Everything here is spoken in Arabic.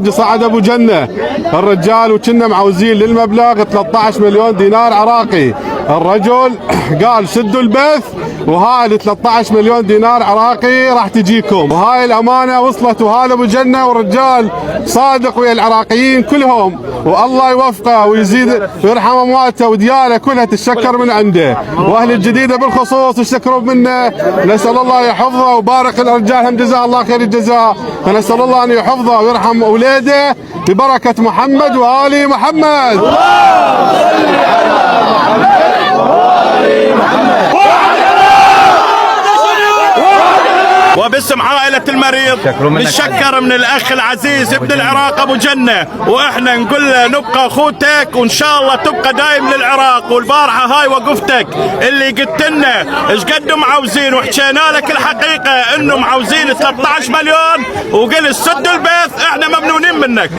صعد ابو جنه الرجال وكنا معوزين للمبلغ 13 مليون دينار عراقي. الرجل قال سدوا البث وهاي 13 مليون دينار عراقي راح تجيكم، وهاي الامانه وصلت، وهذا ابو جنه والرجال صادق ويا العراقيين كلهم، والله يوفقه ويزيد ويرحم امواته ودياله كلها تتشكر من عنده، واهل الجديده بالخصوص يشكرون منه. نسال الله يحفظه وبارك الرجال هم جزاه الله خير الجزاء، فنسال الله ان يحفظه ويرحم اولاده ببركه محمد وال محمد. وباسم عائلة المريض نتشكر من الأخ العزيز ابن العراق أبو جنة، وإحنا نقول له نبقى أخوتك وإن شاء الله تبقى دايم للعراق. والبارحة هاي وقفتك اللي قلت لنا إيش قد معوزين، وحكينا لك الحقيقة إنه معوزين 13 مليون، وقلت سدوا البث، إحنا ممنونين منك.